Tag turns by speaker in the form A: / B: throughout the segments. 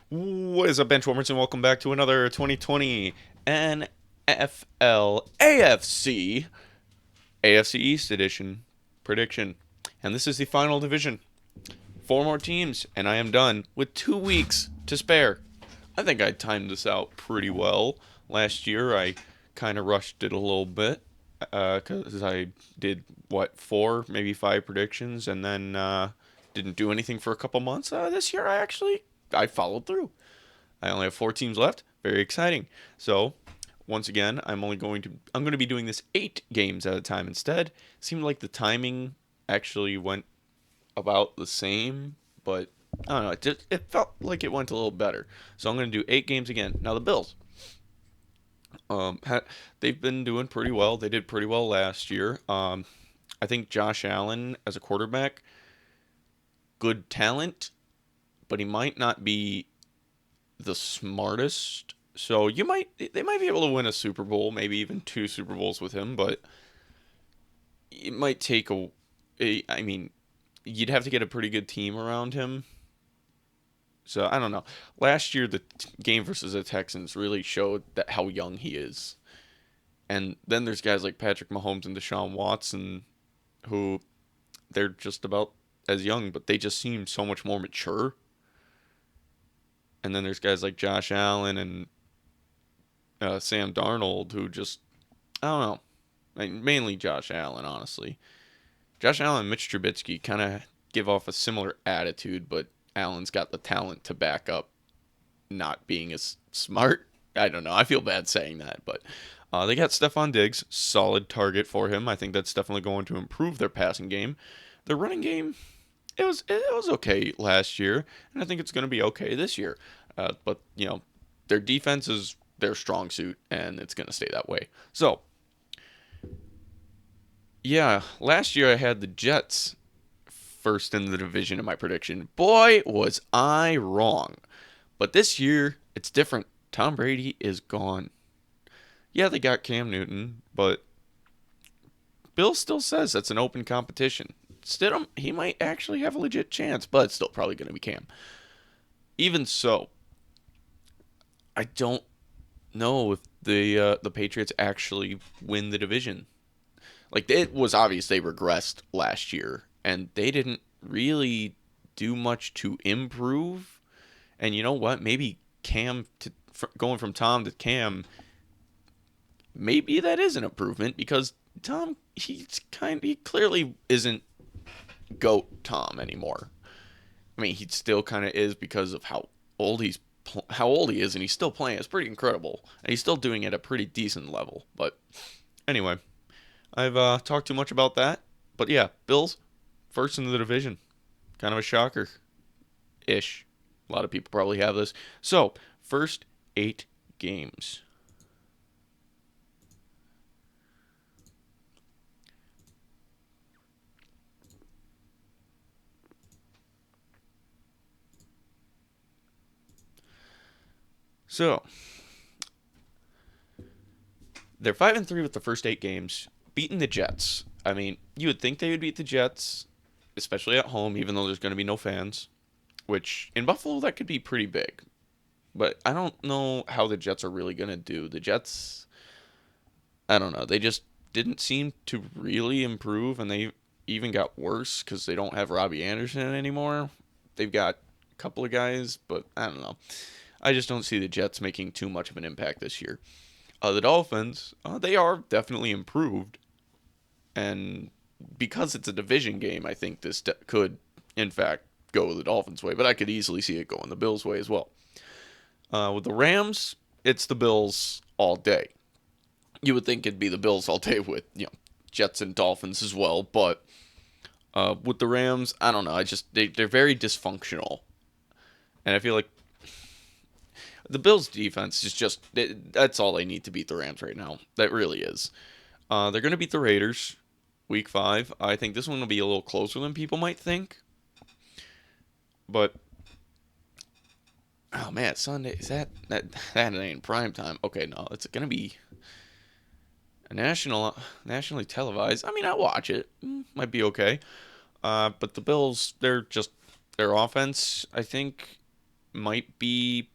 A: What is up, Benchwarmers, and welcome back to another 2020 NFL AFC East Edition prediction. And this is the final division. Four more teams, and I am done with 2 weeks to spare. I think I timed this out pretty well. Last year, I kind of rushed it a little bit because I did, four, maybe five predictions, and then didn't do anything for a couple months. This year, I followed through. I only have four teams left. Very exciting. So, once again, I'm going to be doing this 8 games at a time instead. Seemed like the timing actually went about the same, but I don't know. It felt like it went a little better. So I'm going to do 8 games again. Now the Bills, um, ha- they've been doing pretty well. They did pretty well last year. I think Josh Allen as a quarterback, good talent, but he might not be the smartest. So they might be able to win a Super Bowl, maybe even two Super Bowls with him, but it might take I mean, you'd have to get a pretty good team around him. So I don't know. Last year, the game versus the Texans really showed that how young he is. And then there's guys like Patrick Mahomes and Deshaun Watson, who they're just about as young, but they just seem so much more mature. And then there's guys like Josh Allen and Sam Darnold, who just I don't know. Mainly Josh Allen, honestly. Josh Allen and Mitch Trubisky kind of give off a similar attitude, but Allen's got the talent to back up not being as smart. I don't know. I feel bad saying that, but they got Stephon Diggs, solid target for him. I think that's definitely going to improve their passing game. Their running game, it was okay last year, and I think it's going to be okay this year. But their defense is their strong suit, and it's going to stay that way. So yeah, last year I had the Jets first in the division in my prediction. Boy, was I wrong. But this year, it's different. Tom Brady is gone. Yeah, they got Cam Newton, but Bill still says that's an open competition. Stidham, he might actually have a legit chance, but it's still probably going to be Cam. Even so, I don't know if the Patriots actually win the division. Like it was obvious they regressed last year, and they didn't really do much to improve. And you know what? Maybe going from Tom to Cam, maybe that is an improvement because Tom he clearly isn't goat Tom anymore. I mean, he still kind of is because of how old he is, and he's still playing. It's pretty incredible, and he's still doing it at a pretty decent level. But anyway, I've talked too much about that. But yeah, Bills first in the division, kind of a shocker ish. A lot of people probably have this. So first 8 games. So they're 5-3 with the first 8 games, beating the Jets. I mean, you would think they would beat the Jets, especially at home, even though there's going to be no fans. Which in Buffalo that could be pretty big. But I don't know how the Jets are really going to do. The Jets, I don't know. They just didn't seem to really improve, and they even got worse because they don't have Robbie Anderson anymore. They've got a couple of guys, but I don't know. I just don't see the Jets making too much of an impact this year. The Dolphins, they are definitely improved, and because it's a division game, I think this could, in fact, go the Dolphins' way. But I could easily see it going the Bills' way as well. With the Rams, it's the Bills all day. You would think it'd be the Bills all day with Jets and Dolphins as well, but with the Rams, I don't know. They're very dysfunctional, and I feel like the Bills' defense is that's all they need to beat the Rams right now. That really is. They're going to beat the Raiders week 5. I think this one will be a little closer than people might think. But oh man, Sunday is that ain't prime time? Okay, no, it's going to be a nationally televised. I mean, I watch it. Might be okay. But the Bills, their offense, I think might be,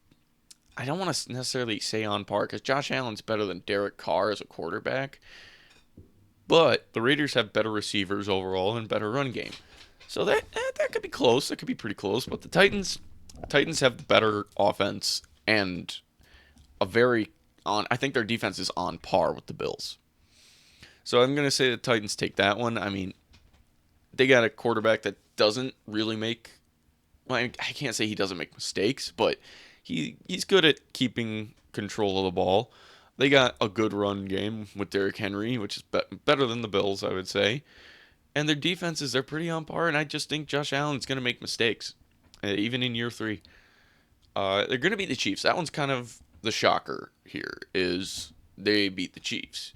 A: I don't want to necessarily say on par because Josh Allen's better than Derek Carr as a quarterback, but the Raiders have better receivers overall and better run game. So that could be close. That could be pretty close. But the Titans have the better offense and a very on. I think their defense is on par with the Bills. So I'm gonna say the Titans take that one. I mean, they got a quarterback that doesn't really make. Well, I can't say he doesn't make mistakes, but he's good at keeping control of the ball. They got a good run game with Derrick Henry, which is better than the Bills, I would say. And their defenses are pretty on par, and I just think Josh Allen's going to make mistakes, even in year 3. They're going to beat the Chiefs. That one's kind of the shocker here, is they beat the Chiefs.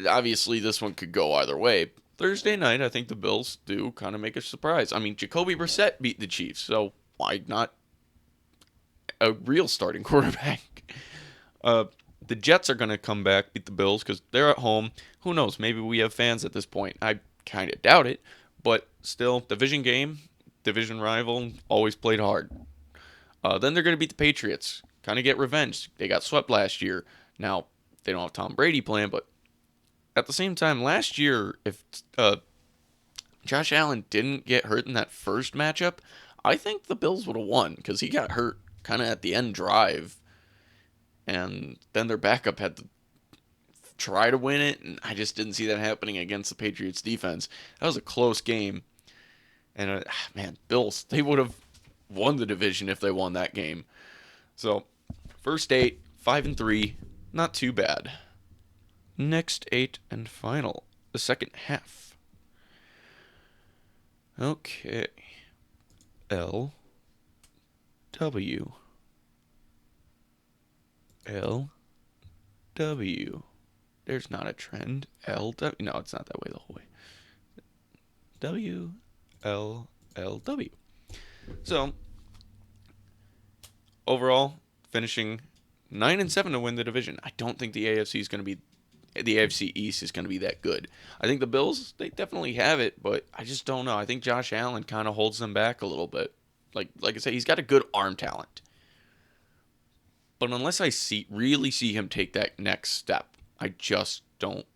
A: Obviously, this one could go either way. Thursday night, I think the Bills do kind of make a surprise. I mean, Jacoby Brissett beat the Chiefs, so why not a real starting quarterback? The Jets are going to come back, beat the Bills, because they're at home. Who knows? Maybe we have fans at this point. I kind of doubt it. But still, division game, division rival, always played hard. Then they're going to beat the Patriots. Kind of get revenge. They got swept last year. Now, they don't have Tom Brady playing, but at the same time, last year, if Josh Allen didn't get hurt in that first matchup, I think the Bills would have won, because he got hurt kind of at the end drive. And then their backup had to try to win it, and I just didn't see that happening against the Patriots defense. That was a close game. And, man, Bills, they would have won the division if they won that game. So, first 8, 5-3, not too bad. Next 8 and final, the second half. Okay. L W L W. There's not a trend. L W. No, it's not that way the whole way. W L L W. So overall, finishing 9-7 to win the division. I don't think the AFC East is going to be that good. I think the Bills, they definitely have it, but I just don't know. I think Josh Allen kind of holds them back a little bit. Like I said, he's got a good arm talent. But unless I really see him take that next step, I just don't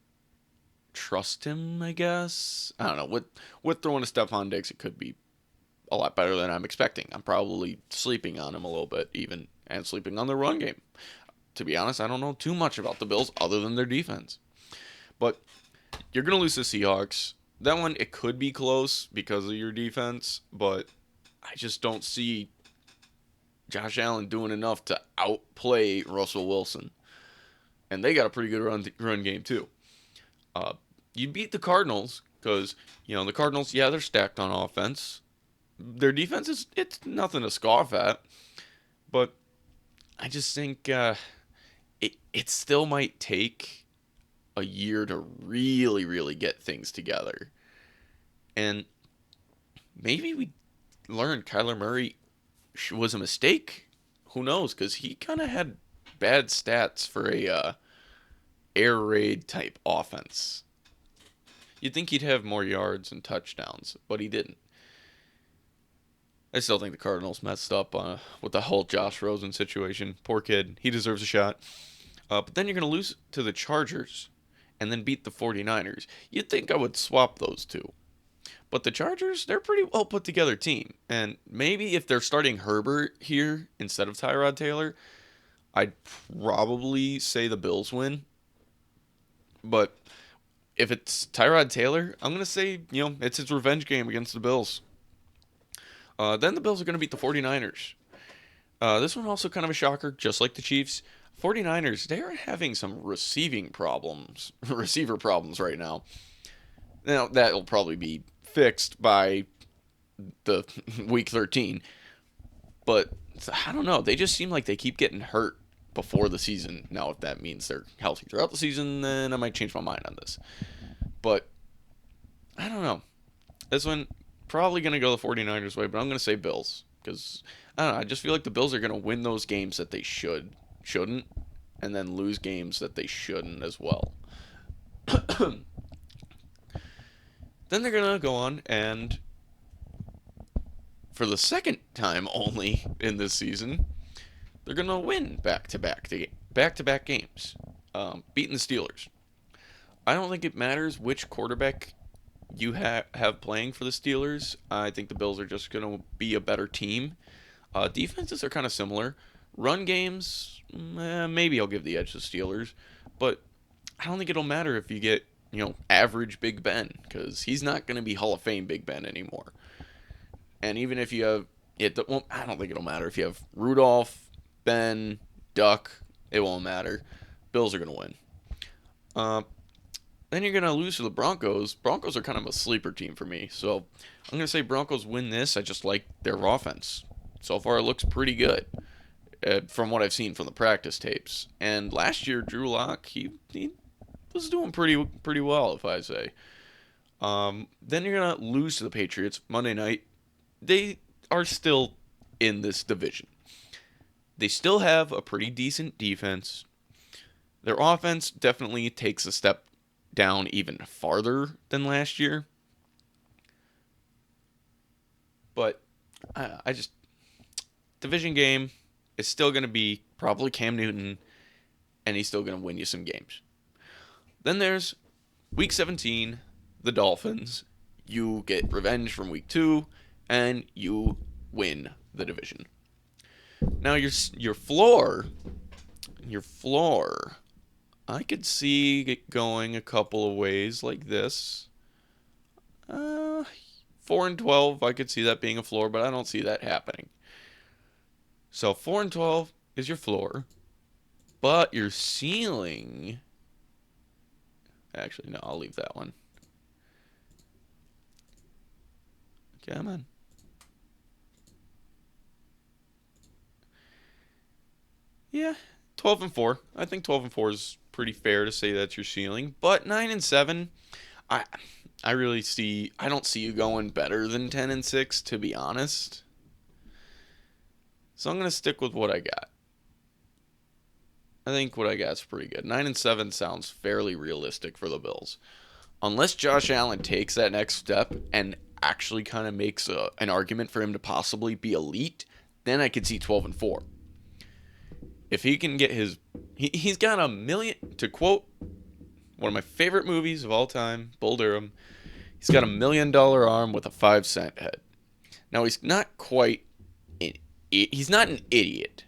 A: trust him, I guess. I don't know. With throwing to Stephon Diggs, it could be a lot better than I'm expecting. I'm probably sleeping on him a little bit, even, and sleeping on their run game. To be honest, I don't know too much about the Bills other than their defense. But you're going to lose the Seahawks. That one, it could be close because of your defense, but I just don't see Josh Allen doing enough to outplay Russell Wilson. And they got a pretty good run game, too. You beat the Cardinals because, the Cardinals, yeah, they're stacked on offense. Their defense it's nothing to scoff at. But I just think it still might take a year to really, really get things together. And maybe we learned Kyler Murray was a mistake. Who knows? Because he kind of had bad stats for a air raid type offense. You'd think he'd have more yards and touchdowns, but he didn't. I still think the Cardinals messed up with the whole Josh Rosen situation. Poor kid. He deserves a shot. But then you're going to lose to the Chargers and then beat the 49ers. You'd think I would swap those two. But the Chargers, they're a pretty well put together team. And maybe if they're starting Herbert here instead of Tyrod Taylor, I'd probably say the Bills win. But if it's Tyrod Taylor, I'm going to say, it's his revenge game against the Bills. Then the Bills are going to beat the 49ers. This one also kind of a shocker, just like the Chiefs. 49ers, they're having some receiver problems right now. Now, that'll probably be fixed by the week 13. But I don't know. They just seem like they keep getting hurt before the season. Now, if that means they're healthy throughout the season, then I might change my mind on this. But I don't know. This one, probably going to go the 49ers way, but I'm going to say Bills. Because, I don't know, I just feel like the Bills are going to win those games that they shouldn't, and then lose games that they shouldn't as well. Then they're going to go on and for the second time only in this season, they're gonna win back to back games, beating the Steelers. I don't think it matters which quarterback you have playing for the Steelers. I think the Bills are just gonna be a better team. Defenses are kind of similar. Run games, maybe I'll give the edge to Steelers, but I don't think it'll matter if you get average Big Ben because he's not going to be Hall of Fame Big Ben anymore. And even if you have it, well, I don't think it'll matter if you have Rudolph, Ben, Duck. It won't matter. Bills are going to win. Uh, then you're going to lose to the Broncos. Broncos are kind of a sleeper team for me, so I'm going to say Broncos win this. I just like their offense. So far, it looks pretty good from what I've seen from the practice tapes. And last year, Drew Lock, he was doing pretty well, if I say. Then you're gonna lose to the Patriots Monday night. They are still in this division. They still have a pretty decent defense. Their offense definitely takes a step down even farther than last year. But I just division game is still gonna be probably Cam Newton, and he's still gonna win you some games. Then there's week 17, the Dolphins. You get revenge from week 2, and you win the division. Now your floor, I could see it going a couple of ways like this. 4-12, I could see that being a floor, but I don't see that happening. So 4-12 is your floor, but your ceiling. Actually, no, I'll leave that one. Come on. Yeah, 12-4. I think 12-4 is pretty fair to say that's your ceiling. But 9-7, I I really see. I don't see you going better than 10-6, to be honest. So I'm gonna stick with what I got. I think what I got is pretty good. 9-7 sounds fairly realistic for the Bills, unless Josh Allen takes that next step and actually kind of makes an argument for him to possibly be elite. Then I could see 12-4. If he can get he's got a million. To quote one of my favorite movies of all time, Bull Durham. He's got $1 million arm with a 5-cent head. Now he's not quite. He's not an idiot.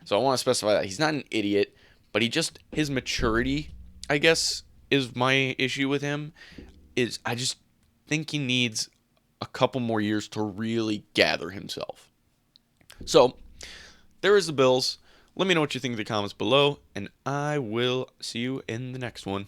A: So I want to specify that he's not an idiot, but his maturity, I guess, is my issue with him. Is I just think he needs a couple more years to really gather himself. So there is the Bills. Let me know what you think in the comments below, and I will see you in the next one.